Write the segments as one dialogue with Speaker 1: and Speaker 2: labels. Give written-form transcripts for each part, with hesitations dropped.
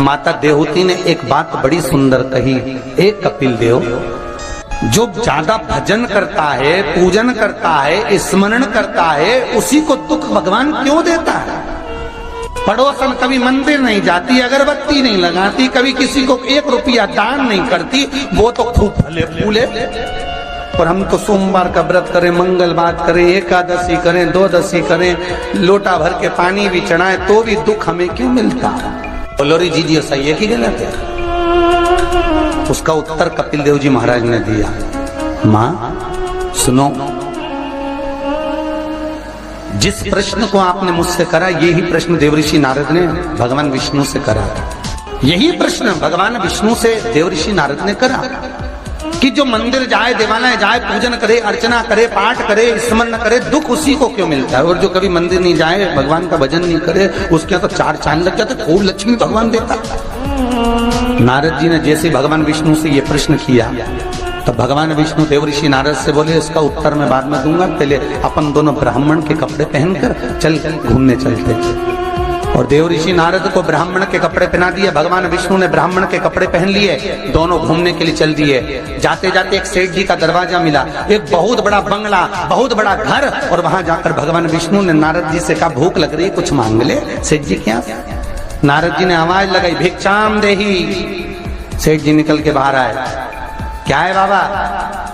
Speaker 1: माता देवहूति ने एक बात बड़ी सुंदर कही, एक कपिल देव जो ज्यादा भजन करता है, पूजन करता है, स्मरण करता है, उसी को दुख भगवान क्यों देता है? पड़ोसन कभी मंदिर नहीं जाती, अगरबत्ती नहीं लगाती, कभी किसी को 1 रुपया दान नहीं करती, वो तो खूब फले फूले। और हम तो सोमवार का व्रत करें, मंगलवार करें, एकादशी करें, द्वादशी करें, लोटा भर के पानी भी चढ़ाए तो भी दुख हमें क्यों मिलता है? बोलो रे जी सही है कि गलत है? उसका उत्तर कपिल देव जी महाराज ने दिया, मां सुनो, जिस प्रश्न को आपने मुझसे करा यही प्रश्न देवऋषि नारद ने भगवान विष्णु से करा था। यही प्रश्न भगवान विष्णु से देवऋषि नारद ने करा कि जो मंदिर जाए, देवालय जाए, पूजन करे, अर्चना करे, पाठ करे, स्मरण करे, दुख उसी को क्यों मिलता है? और जो कभी मंदिर नहीं जाए, भगवान का भजन नहीं करे, उसके तो 4 चांद लग जाते, खूब लक्ष्मी भगवान देता। नारद जी ने जैसे भगवान विष्णु से ये प्रश्न किया तो भगवान विष्णु देवऋषि नारद से बोले, इसका उत्तर मैं बाद में दूंगा, पहले अपन दोनों ब्राह्मण के कपड़े पहनकर चल घूमने चलते। और देवऋषि नारद को ब्राह्मण के कपड़े पहना दिए, भगवान विष्णु ने ब्राह्मण के कपड़े पहन लिए, दोनों घूमने के लिए चल दिए। जाते जाते एक सेठ जी का दरवाजा मिला, एक बहुत बड़ा बंगला, बहुत बड़ा घर, और वहां जाकर भगवान विष्णु ने नारद जी से कहा, भूख लग रही, कुछ मांग ले। सेठ जी क्या? नारद जी ने आवाज लगाई, भिक्षाम देही। सेठ जी निकल के बाहर आए, क्या है बाबा?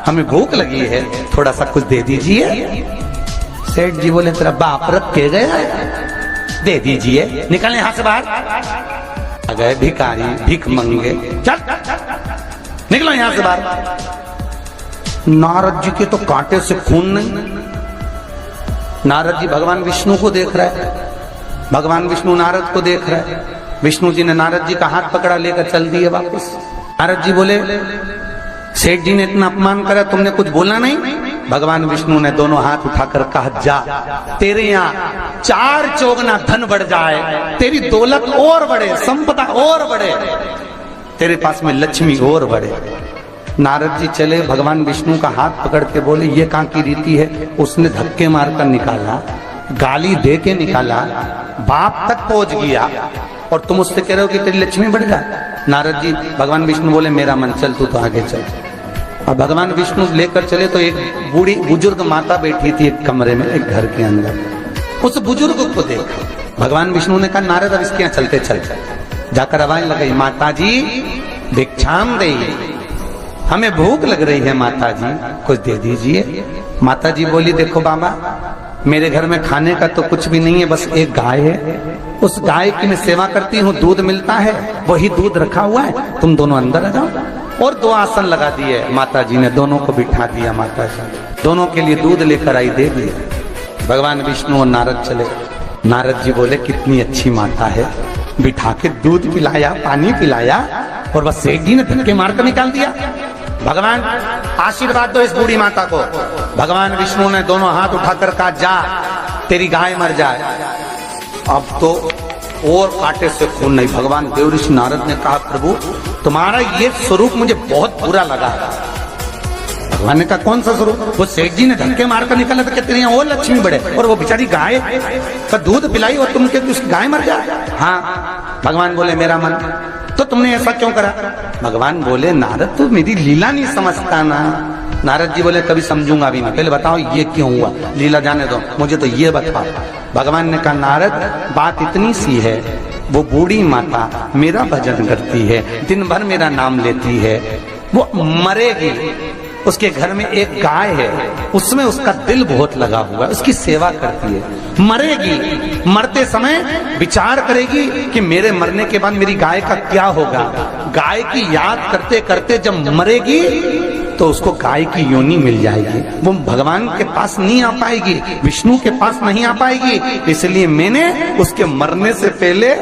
Speaker 1: हमें भूख लगी है, थोड़ा सा कुछ दे दीजिए। सेठ जी बोले, तेरा बाप रख के गया, दे दीजिए, निकलने यहां से बाहर। गए भिखारी, भीख मंगे, चल निकलो यहां से बाहर। नारद जी के तो कांटे से खून नहीं। नारद जी भगवान विष्णु को देख रहे हैं, भगवान विष्णु नारद को देख रहे हैं। विष्णु जी ने नारद जी का हाथ पकड़ा, लेकर चल दिए वापस। नारद जी बोले, सेठ जी ने इतना अपमान करा, तुमने कुछ बोला नहीं? भगवान विष्णु ने दोनों हाथ उठाकर कहा, जा, तेरे यहाँ 4 चौगुना धन बढ़ जाए, तेरी दौलत और बढ़े, संपदा और बढ़े, तेरे पास में लक्ष्मी और बढ़े। नारद जी चले, भगवान विष्णु का हाथ पकड़ के बोले, ये कहाँ की रीति है? उसने धक्के मारकर निकाला, गाली दे के निकाला, बाप तक पहुंच गया, और तुम उससे कह रहे हो कि तेरी लक्ष्मी बढ़ जाए। नारद जी, भगवान विष्णु बोले, मेरा मन, चल तू तो आगे चल। और भगवान विष्णु लेकर चले तो एक बूढ़ी बुजुर्ग माता बैठी थी एक कमरे में, एक घर के अंदर। उस बुजुर्ग को देखा भगवान विष्णु ने कहा, नारद अब इसके यहाँ चलते चलते। जाकर आवाज लगाई, माता जी भिक्षाम दे, हमें भूख लग रही है माता जी, कुछ दे दीजिए। माता जी बोली, देखो बाबा, मेरे घर में खाने का तो कुछ भी नहीं है, बस एक गाय है, उस गाय की मैं सेवा करती हूँ, दूध मिलता है, वही दूध रखा हुआ है, तुम दोनों अंदर आ जाओ। और 2 आसन लगा दिए माता जी ने, दोनों को बिठा दिया। माता जी दोनों के लिए दूध लेकर आई, दे दिया। भगवान विष्णु और नारद चले। नारद जी बोले, कितनी अच्छी माता है, बिठा के दूध पिलाया, पानी पिलाया, और बस सेठ जी ने धक्के मारकर निकाल दिया। भगवान आशीर्वाद दो इस बूढ़ी माता को। भगवान विष्णु ने दोनों हाथ उठाकर कहा, जा, तेरी गाय मर जाए। अब तो और कांटे से खून नहीं। भगवान देवऋषि नारद ने कहा, प्रभु तुम्हारा ये स्वरूप मुझे बहुत बुरा लगा। भगवान ने कहा, कौन सा स्वरूप? वो सेठ जी ने धक्के मारकर निकाला था, कहते हैं और लक्ष्मी बढ़े, और वो बेचारी गाय का दूध पिलाई और तुम कहते उसकी गाय मर जाए। हाँ। भगवान बोले, मेरा मन, तो तुमने ऐसा क्यों करा? भगवान बोले, नारद तू मेरी लीला नहीं समझता ना। नारद जी बोले, कभी समझूंगा भी नहीं, पहले बताओ ये क्यों हुआ, लीला जाने दो, मुझे तो ये बताओ। भगवान ने कहा, नारद बात इतनी सी है, वो बूढ़ी माता मेरा भजन करती है, दिन भर मेरा नाम लेती है, वो मरेगी, उसके घर में एक गाय है, उसमें उसका दिल बहुत लगा हुआ है, उसकी सेवा करती है, मरेगी, मरते समय विचार करेगी कि मेरे मरने के बाद मेरी गाय का क्या होगा। गाय की याद करते करते जब मरेगी तो उसको गाय की योनि मिल जाएगी, वो भगवान के पास नहीं आ पाएगी, विष्णु के पास नहीं आ पाएगी, इसलिए मैंने उसके मरने से पहले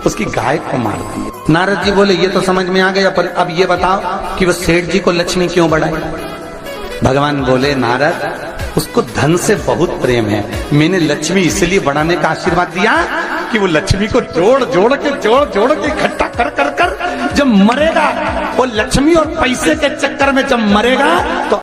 Speaker 1: उसकी गाय को मार दी। नारद जी बोले, ये तो समझ में आ गया, पर अब ये बताओ कि वो सेठ जी को लक्ष्मी क्यों बढ़ाई? भगवान बोले, नारद उसको धन से बहुत प्रेम है, मैंने लक्ष्मी इसलिए बढ़ाने का आशीर्वाद दिया कि वो लक्ष्मी को जोड़ जोड़ के इकट्ठा कर कर कर जब मरेगा, वो लक्ष्मी और पैसे के चक्कर में जब मरेगा तो